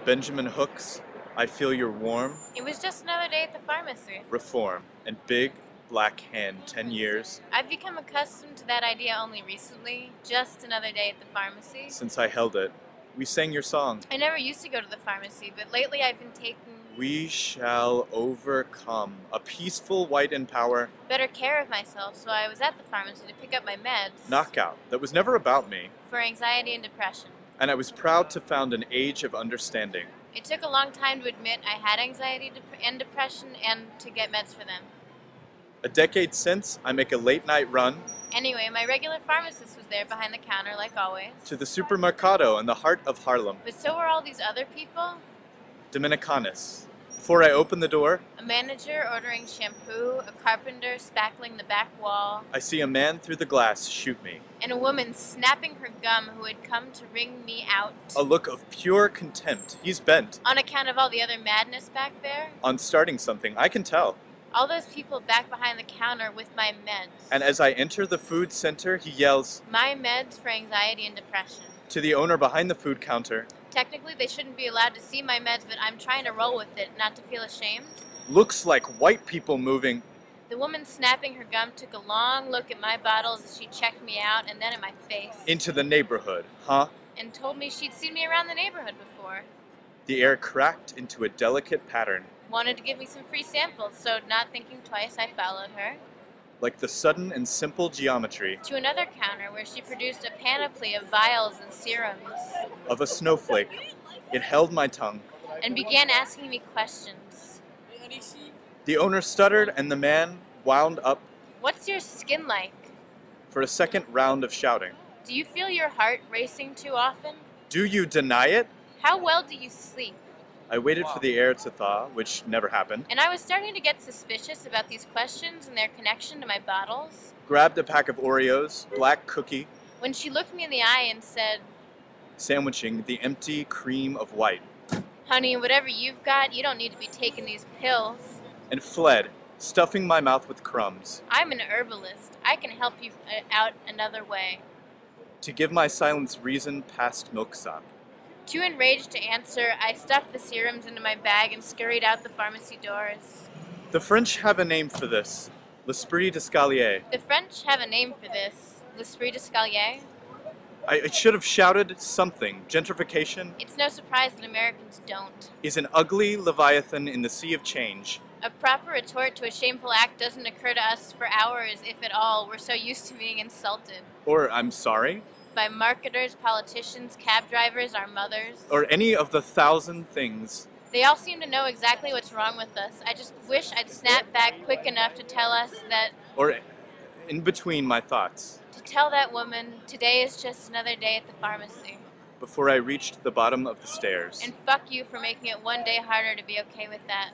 Benjamin Hooks, I feel you're warm. It was just another day at the pharmacy. Reform. And big black hand, 10 years I've become accustomed to that idea only recently. Just another day at the pharmacy. since I held it. We sang your song. I never used to go to the pharmacy, but lately I've been taking We shall overcome. A peaceful white in power. better care of myself, so I was at the pharmacy to pick up my meds Knockout. That was never about me. for anxiety and depression. And I was proud to found an age of understanding. It took a long time to admit I had anxiety and depression and to get meds for them. A decade since, I make a late night run Anyway, my regular pharmacist was there behind the counter like always. to the supermercado in the heart of Harlem, But so were all these other people. Dominicanis. Before I open the door, A manager ordering shampoo, a carpenter spackling the back wall, I see a man through the glass shoot me. and a woman snapping her gum who had come to wring me out. A look of pure contempt. He's bent On account of all the other madness back there. on starting something, I can tell. All those people back behind the counter with my meds. And as I enter the food center, he yells My meds for anxiety and depression. to the owner behind the food counter, Technically, they shouldn't be allowed to see my meds, but I'm trying to roll with it, not to feel ashamed. looks like white people moving. The woman snapping her gum took a long look at my bottles as she checked me out and then at my face. Into the neighborhood, huh? And told me she'd seen me around the neighborhood before. The air cracked into a delicate pattern, Wanted to give me some free samples, so not thinking twice, I followed her. like the sudden and simple geometry To another counter where she produced a panoply of vials and serums of a snowflake. It held my tongue. and began asking me questions. The owner stuttered and the man wound up What's your skin like? for a second round of shouting. Do you feel your heart racing too often? Do you deny it? How well do you sleep? I waited for the air to thaw, which never happened, And I was starting to get suspicious about these questions and their connection to my bottles grabbed a pack of Oreos, black cookie, when she looked me in the eye and said, sandwiching the empty cream of white, Honey, whatever you've got, you don't need to be taking these pills. and fled, stuffing my mouth with crumbs. I'm an herbalist. I can help you out another way. To give my silence reason past milksop. Too enraged to answer, I stuffed the serums into my bag and scurried out the pharmacy doors. The French have a name for this. L'esprit d'escalier. The French have a name for this. L'esprit d'escalier. I should have shouted something. Gentrification It's no surprise that Americans don't. is an ugly leviathan in the sea of change. A proper retort to a shameful act doesn't occur to us for hours, if at all. We're so used to being insulted. Or, I'm sorry. By marketers, politicians, cab drivers, our mothers. Or any of the thousand things. They all seem to know exactly what's wrong with us. I just wish I'd snap back quick enough to tell us that, Or in between my thoughts. to tell that woman, today is just another day at the pharmacy. Before I reached the bottom of the stairs. And fuck you for making it one day harder to be okay with that.